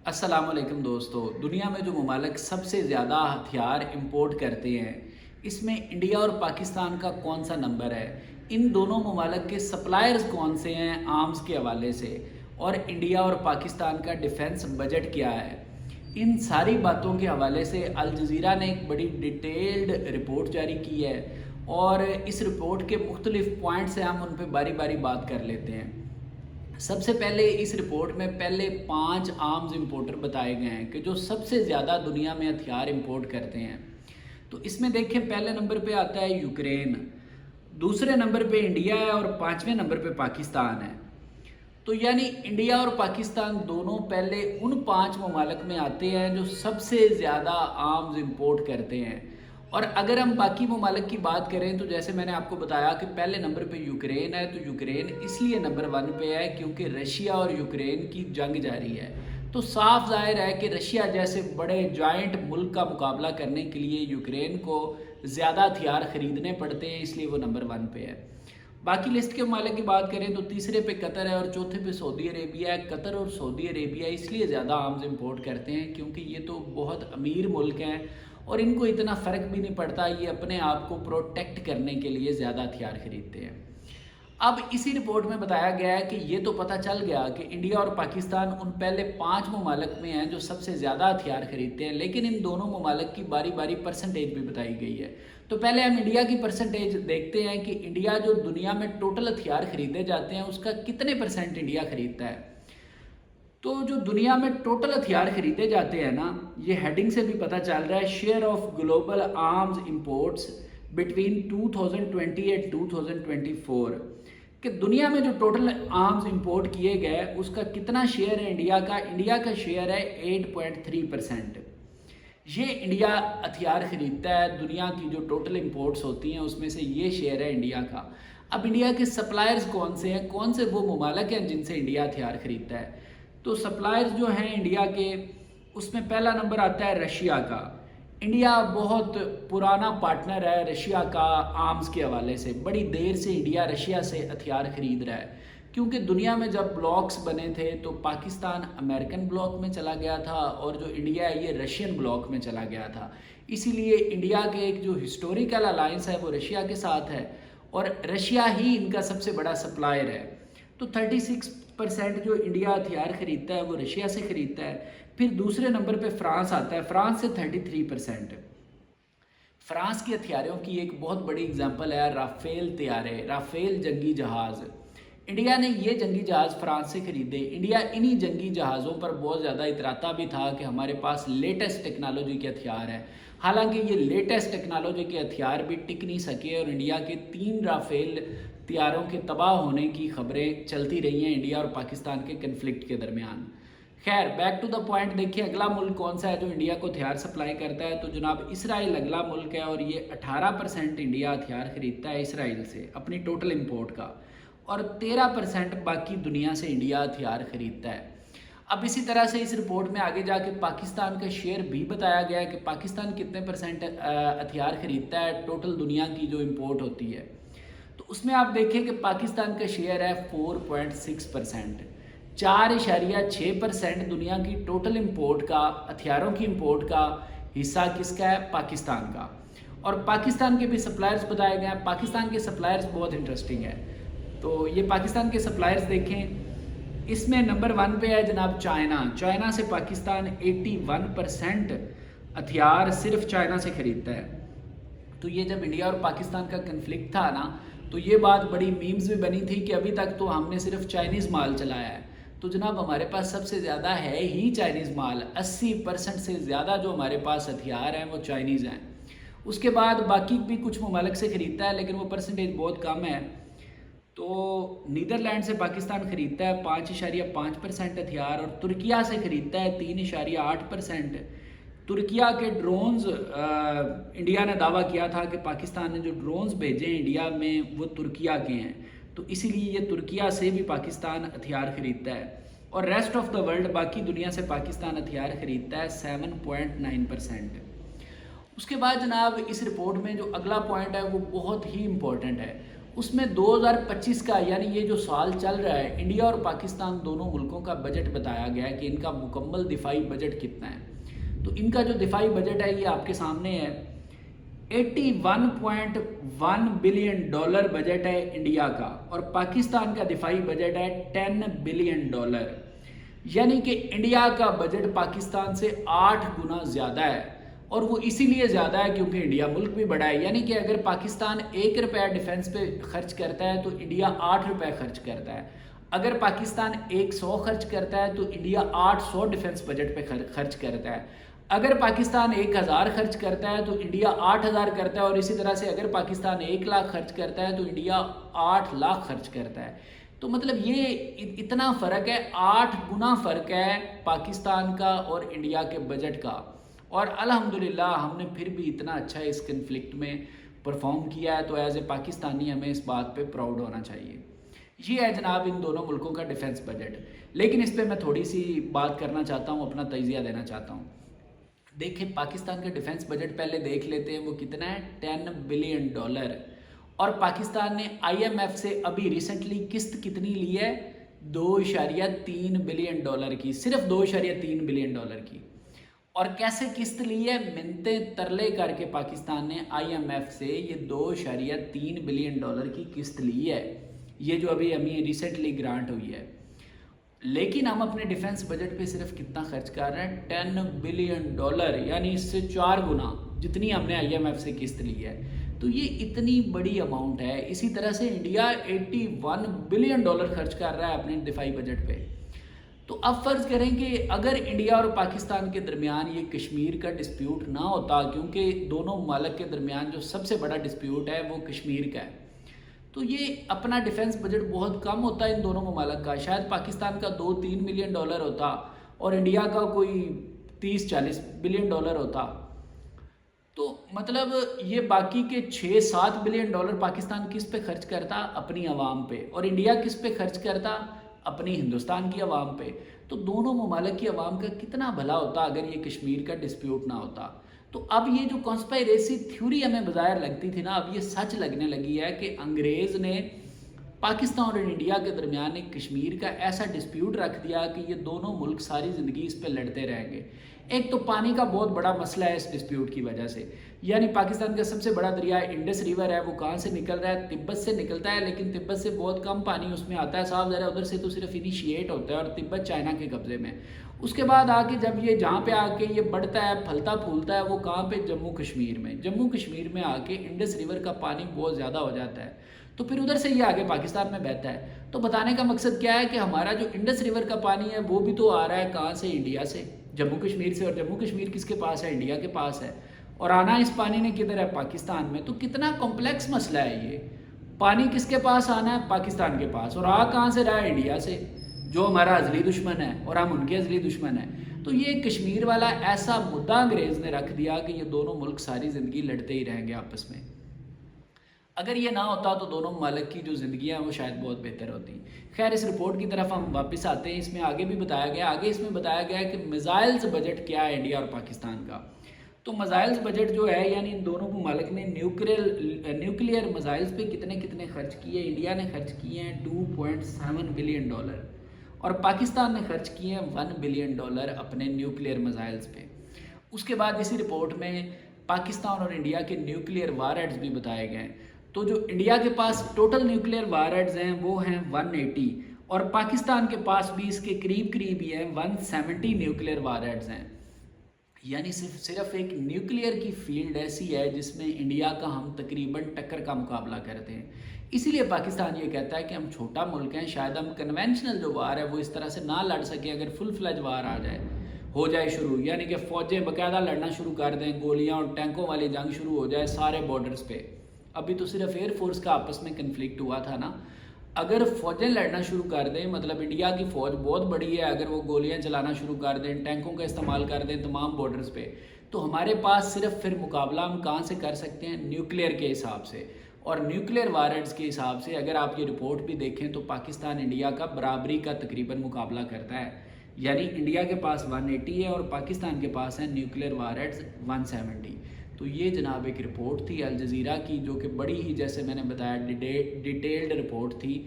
अस्सलाम वालेकुम दोस्तों। दुनिया में जो ममालिक सबसे ज़्यादा हथियार इंपोर्ट करते हैं, इसमें इंडिया और पाकिस्तान का कौन सा नंबर है? इन दोनों ममालिक के सप्लायर्स कौन से हैं आर्म्स के हवाले से, और इंडिया और पाकिस्तान का डिफेंस बजट क्या है? इन सारी बातों के हवाले से अल जज़ीरा ने एक बड़ी डिटेल्ड रिपोर्ट जारी की है, और इस रिपोर्ट के मुख्तलिफ पॉइंट्स हैं, हम उन पर बारी बारी बात कर लेते हैं। सबसे पहले इस रिपोर्ट में पहले 5 आर्म्स इंपोर्टर बताए गए हैं कि जो सबसे ज़्यादा दुनिया में हथियार इंपोर्ट करते हैं। तो इसमें देखें, पहले नंबर पे आता है यूक्रेन, दूसरे नंबर पे इंडिया है और पाँचवें नंबर पे पाकिस्तान है। तो यानी इंडिया और पाकिस्तान दोनों पहले उन 5 ममालिक में आते हैं जो सबसे ज़्यादा आर्म्स इंपोर्ट करते हैं। और अगर हम बाकी ममालिक की बात करें तो जैसे मैंने आपको बताया कि पहले नंबर पे यूक्रेन है, तो यूक्रेन इसलिए नंबर 1 पे है क्योंकि रशिया और यूक्रेन की जंग जारी है। तो साफ ज़ाहिर है कि रशिया जैसे बड़े जॉइंट मुल्क का मुकाबला करने के लिए यूक्रेन को ज़्यादा हथियार ख़रीदने पड़ते हैं, इसलिए वो नंबर 1 पे है। बाकी लिस्ट के ममालिक की बात करें तो तीसरे पे कतर है और चौथे पे सऊदी अरेबिया है। कतर और सऊदी अरेबिया इसलिए ज़्यादा आर्म्स इंपोर्ट करते हैं क्योंकि ये तो बहुत अमीर मुल्क हैं और इनको इतना फ़र्क भी नहीं पड़ता, ये अपने आप को प्रोटेक्ट करने के लिए ज़्यादा हथियार खरीदते हैं। अब इसी रिपोर्ट में बताया गया है कि ये तो पता चल गया कि इंडिया और पाकिस्तान उन पहले 5 ममालिक में हैं जो सबसे ज़्यादा हथियार खरीदते हैं, लेकिन इन दोनों ममालिक की बारी बारी परसेंटेज भी बताई गई है। तो पहले हम इंडिया की परसेंटेज देखते हैं कि इंडिया जो दुनिया में टोटल हथियार खरीदे जाते हैं उसका कितने परसेंट इंडिया खरीदता है। तो जो दुनिया में टोटल हथियार खरीदे जाते हैं ना, ये हेडिंग से भी पता चल रहा है, share of global arms imports between 2020 and 2024, कि दुनिया में जो टोटल आर्म्स इंपोर्ट किए गए उसका कितना शेयर है इंडिया का। इंडिया का शेयर है 8.3%। ये इंडिया हथियार खरीदता है, दुनिया की जो टोटल इंपोर्ट्स होती हैं उसमें से ये शेयर है इंडिया का। अब इंडिया के सप्लायर्स कौन से हैं, कौन से वो ममालिक हैं जिनसे इंडिया हथियार खरीदता है? तो सप्लायर्स जो हैं इंडिया के, उसमें पहला नंबर आता है रशिया का। इंडिया बहुत पुराना पार्टनर है रशिया का आर्म्स के हवाले से, बड़ी देर से इंडिया रशिया से हथियार खरीद रहा है, क्योंकि दुनिया में जब ब्लॉक्स बने थे तो पाकिस्तान अमेरिकन ब्लॉक में चला गया था और जो इंडिया है ये रशियन ब्लॉक में चला गया था। इसीलिए इंडिया के एक जो हिस्टोरिकल अलायंस है वो रशिया के साथ है और रशिया ही इनका सबसे बड़ा सप्लायर है। तो 36% जो इंडिया हथियार खरीदता है वो रशिया से खरीदता है। फिर दूसरे नंबर पे फ्रांस आता है, फ्रांस से 33%। फ्रांस के हथियारों की एक बहुत बड़ी एग्जांपल है राफेल तैयारे, राफेल जंगी जहाज़। इंडिया ने ये जंगी जहाज़ फ्रांस से खरीदे। इंडिया इन्हीं जंगी जहाज़ों पर बहुत ज़्यादा इतराता भी था कि हमारे पास लेटेस्ट टेक्नोलॉजी के हथियार हैं। हालांकि ये लेटेस्ट टेक्नोलॉजी के हथियार भी टिक नहीं सके और इंडिया के 3 राफेल तैयारों के तबाह होने की खबरें चलती रही हैं इंडिया और पाकिस्तान के कन्फ्लिक्ट के दरमियान। खैर, बैक टू द पॉइंट, देखिए अगला मुल्क कौन सा है जो इंडिया को हथियार सप्लाई करता है। तो जनाब इसराइल अगला मुल्क है और ये 18% इंडिया हथियार खरीदता है इसराइल से अपनी टोटल इंपोर्ट का, और 13% बाकी दुनिया से इंडिया हथियार खरीदता है। अब इसी तरह से इस रिपोर्ट में आगे जाके पाकिस्तान का शेयर भी बताया गया है कि पाकिस्तान कितने परसेंट हथियार खरीदता है टोटल दुनिया की जो इंपोर्ट होती है। तो उसमें आप देखें कि पाकिस्तान का शेयर है 4.6%। 4.6% दुनिया की टोटल इंपोर्ट का, हथियारों की इंपोर्ट का हिस्सा किसका है? पाकिस्तान का। और पाकिस्तान के भी सप्लायर्स बताए गए हैं। पाकिस्तान के सप्लायर्स बहुत इंटरेस्टिंग है। तो ये पाकिस्तान के सप्लायर्स देखें, इसमें नंबर 1 पे है जनाब चाइना। चाइना से पाकिस्तान 81% हथियार सिर्फ चाइना से खरीदता है। तो ये जब इंडिया और पाकिस्तान का कन्फ्लिक्ट था ना, तो ये बात बड़ी मीम्स भी बनी थी कि अभी तक तो हमने सिर्फ चाइनीज़ माल चलाया है। तो जनाब हमारे पास सबसे ज़्यादा है ही चाइनीज़ माल, 80% से ज़्यादा जो हमारे पास हथियार हैं वो चाइनीज़ हैं। उसके बाद बाकी भी कुछ ममालिक से ख़रीदता है लेकिन वो परसेंटेज बहुत कम है। तो नीदरलैंड से पाकिस्तान ख़रीदता है 5.5% हथियार, और तुर्किया से ख़रीदता है 3.8%। तुर्किया के ड्रोन्स, इंडिया ने दावा किया था कि पाकिस्तान ने जो ड्रोन्स भेजे हैं इंडिया में वो तुर्किया के हैं, तो इसीलिए ये तुर्किया से भी पाकिस्तान हथियार ख़रीदता है। और रेस्ट ऑफ द वर्ल्ड, बाकी दुनिया से पाकिस्तान हथियार ख़रीदता है 7.9%। उसके बाद जनाब इस रिपोर्ट में जो अगला पॉइंट है वो बहुत ही इम्पोर्टेंट है, اس میں 2025 کا یعنی یہ جو سال چل رہا ہے، انڈیا اور پاکستان دونوں ملکوں کا بجٹ بتایا گیا ہے کہ ان کا مکمل دفاعی بجٹ کتنا ہے۔ تو ان کا جو دفاعی بجٹ ہے یہ آپ کے سامنے ہے، 81.1 بلین ڈالر بجٹ ہے انڈیا کا، اور پاکستان کا دفاعی بجٹ ہے 10 بلین ڈالر، یعنی کہ انڈیا کا بجٹ پاکستان سے 8 گنا زیادہ ہے، اور وہ اسی لیے زیادہ ہے کیونکہ انڈیا ملک بھی بڑا ہے، یعنی کہ اگر پاکستان 1 روپیہ ڈیفنس پہ خرچ کرتا ہے تو انڈیا 8 روپے خرچ کرتا ہے، اگر پاکستان 100 خرچ کرتا ہے تو انڈیا 800 ڈیفنس بجٹ پہ خرچ کرتا ہے، اگر پاکستان 1000 خرچ کرتا ہے تو انڈیا 8000 کرتا ہے، اور اسی طرح سے اگر پاکستان 1 لاکھ خرچ کرتا ہے تو انڈیا 8 لاکھ خرچ کرتا ہے۔ تو مطلب یہ اتنا فرق ہے، 8 گنا فرق ہے پاکستان کا اور انڈیا کے بجٹ کا، اور الحمدللہ ہم نے پھر بھی اتنا اچھا اس کنفلکٹ میں پرفارم کیا ہے، تو ایز اے پاکستانی ہمیں اس بات پہ پراؤڈ ہونا چاہیے۔ یہ ہے جناب ان دونوں ملکوں کا ڈیفنس بجٹ، لیکن اس پہ میں تھوڑی سی بات کرنا چاہتا ہوں، اپنا تجزیہ دینا چاہتا ہوں۔ دیکھیں پاکستان کا ڈیفنس بجٹ پہلے دیکھ لیتے ہیں، وہ کتنا ہے، 10 بلین ڈالر، اور پاکستان نے آئی ایم ایف سے ابھی ریسنٹلی قسط کتنی لی ہے، 2.3 بلین ڈالر کی، صرف 2.3 بلین ڈالر کی، اور کیسے قسط لی ہے، منتیں ترلے کر کے پاکستان نے آئی ایم ایف سے یہ 2.3 بلین ڈالر کی قسط لی ہے، یہ جو ابھی ہمیں ریسنٹلی گرانٹ ہوئی ہے۔ لیکن ہم اپنے ڈیفنس بجٹ پہ صرف کتنا خرچ کر رہے ہیں، 10 بلین ڈالر، یعنی اس سے 4 گنا جتنی ہم نے آئی ایم ایف سے قسط لی ہے، تو یہ اتنی بڑی اماؤنٹ ہے۔ اسی طرح سے انڈیا 81 بلین ڈالر خرچ کر رہا ہے اپنے دفاعی بجٹ پہ۔ تو اب فرض کریں کہ اگر انڈیا اور پاکستان کے درمیان یہ کشمیر کا ڈسپیوٹ نہ ہوتا، کیونکہ دونوں ممالک کے درمیان جو سب سے بڑا ڈسپیوٹ ہے وہ کشمیر کا ہے، تو یہ اپنا ڈیفنس بجٹ بہت کم ہوتا ہے ان دونوں ممالک کا، شاید پاکستان کا 2-3 ملین ڈالر ہوتا اور انڈیا کا کوئی 30-40 بلین ڈالر ہوتا، تو مطلب یہ باقی کے 6-7 بلین ڈالر پاکستان کس پہ خرچ کرتا، اپنی عوام پہ، اور انڈیا کس پہ خرچ کرتا، اپنی ہندوستان کی عوام پہ۔ تو دونوں ممالک کی عوام کا کتنا بھلا ہوتا اگر یہ کشمیر کا ڈسپیوٹ نہ ہوتا۔ تو اب یہ جو کانسپائریسی تھیوری ہمیں بظاہر لگتی تھی نا، اب یہ سچ لگنے لگی ہے کہ انگریز نے پاکستان اور انڈیا کے درمیان ایک کشمیر کا ایسا ڈسپیوٹ رکھ دیا کہ یہ دونوں ملک ساری زندگی اس پہ لڑتے رہیں گے۔ ایک تو پانی کا بہت بڑا مسئلہ ہے اس ڈسپیوٹ کی وجہ سے، یعنی پاکستان کا سب سے بڑا دریا انڈس ریور ہے، وہ کہاں سے نکل رہا ہے، تبت سے نکلتا ہے، لیکن تبت سے بہت کم پانی اس میں آتا ہے، صاف ظاہر ہے ادھر سے تو صرف انیشیٹ ہوتا ہے، اور تبت چائنا کے قبضے میں۔ اس کے بعد آ کے جب یہ جہاں پہ آ کے یہ بڑھتا ہے، پھلتا پھولتا ہے، وہ کہاں پہ، جموں کشمیر میں، جموں کشمیر میں آ کے انڈس ریور کا پانی بہت زیادہ ہو جاتا ہے، تو پھر ادھر سے یہ آگے پاکستان میں بہتا ہے۔ تو بتانے کا مقصد کیا ہے کہ ہمارا جو انڈس ریور کا پانی ہے وہ بھی تو آ رہا ہے کہاں سے، انڈیا سے، جموں کشمیر سے، اور جموں کشمیر کس کے پاس ہے، انڈیا کے پاس ہے، اور آنا اس پانی نے کدھر ہے، پاکستان میں۔ تو کتنا کمپلیکس مسئلہ ہے یہ، پانی کس کے پاس آنا ہے، پاکستان کے پاس، اور آ کہاں سے رہا ہے، انڈیا سے، جو ہمارا ازلی دشمن ہے اور ہم ان کے ازلی دشمن ہیں۔ تو یہ کشمیر والا ایسا مدعا انگریز نے رکھ دیا کہ یہ دونوں ملک ساری زندگی لڑتے ہی رہیں گے آپس میں۔ اگر یہ نہ ہوتا تو دونوں ممالک کی جو زندگیاں ہیں وہ شاید بہت بہتر ہوتی۔ خیر اس رپورٹ کی طرف ہم واپس آتے ہیں، اس میں آگے بھی بتایا گیا، آگے اس میں بتایا گیا ہے کہ میزائلز بجٹ کیا ہے انڈیا اور پاکستان کا۔ تو میزائلز بجٹ جو ہے، یعنی ان دونوں ممالک نے نیوکلیئر میزائلز پہ کتنے خرچ کیے، انڈیا نے خرچ کیے ہیں 2.7 بلین ڈالر، اور پاکستان نے خرچ کیے ہیں 1 بلین ڈالر اپنے نیوکلیئر میزائلز پہ۔ اس کے بعد اسی رپورٹ میں پاکستان اور انڈیا کے نیوکلیئر وار ہیڈز بھی بتائے گئے ہیں۔ تو جو انڈیا کے پاس ٹوٹل نیوکلیئر وار ہیڈز ہیں وہ ہیں 180، اور پاکستان کے پاس بھی اس کے قریب ہی ہیں 170 نیوکلیئر وار ہیڈز ہیں، یعنی صرف ایک نیوکلیئر کی فیلڈ ایسی ہے جس میں انڈیا کا ہم تقریباً ٹکر کا مقابلہ کرتے ہیں۔ اسی لیے پاکستان یہ کہتا ہے کہ ہم چھوٹا ملک ہیں، شاید ہم کنونشنل جو وار ہے وہ اس طرح سے نہ لڑ سکیں، اگر فل فلج وار ہو جائے شروع، یعنی کہ فوجیں باقاعدہ لڑنا شروع کر دیں، گولیاں اور ٹینکوں والی جنگ شروع ہو جائے سارے بارڈرز پہ۔ ابھی تو صرف ایئر فورس کا آپس میں کنفلکٹ ہوا تھا نا، اگر فوجیں لڑنا شروع کر دیں، مطلب انڈیا کی فوج بہت بڑی ہے، اگر وہ گولیاں چلانا شروع کر دیں، ٹینکوں کا استعمال کر دیں تمام بارڈرز پہ، تو ہمارے پاس صرف پھر مقابلہ ہم کہاں سے کر سکتے ہیں، نیوکلیئر کے حساب سے، اور نیوکلیئر وار ہیڈز کے حساب سے اگر آپ یہ رپورٹ بھی دیکھیں تو پاکستان انڈیا کا برابری کا تقریباً مقابلہ کرتا ہے، یعنی انڈیا کے پاس 180 ہے اور پاکستان کے پاس ہے نیوکلیئر وار ہیڈز 170۔ تو یہ جناب ایک رپورٹ تھی الجزیرہ کی، جو کہ بڑی ہی، جیسے میں نے بتایا، ڈیٹیلڈ رپورٹ تھی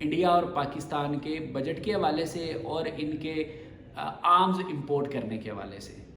انڈیا اور پاکستان کے بجٹ کے حوالے سے اور ان کے آرمز امپورٹ کرنے کے حوالے سے۔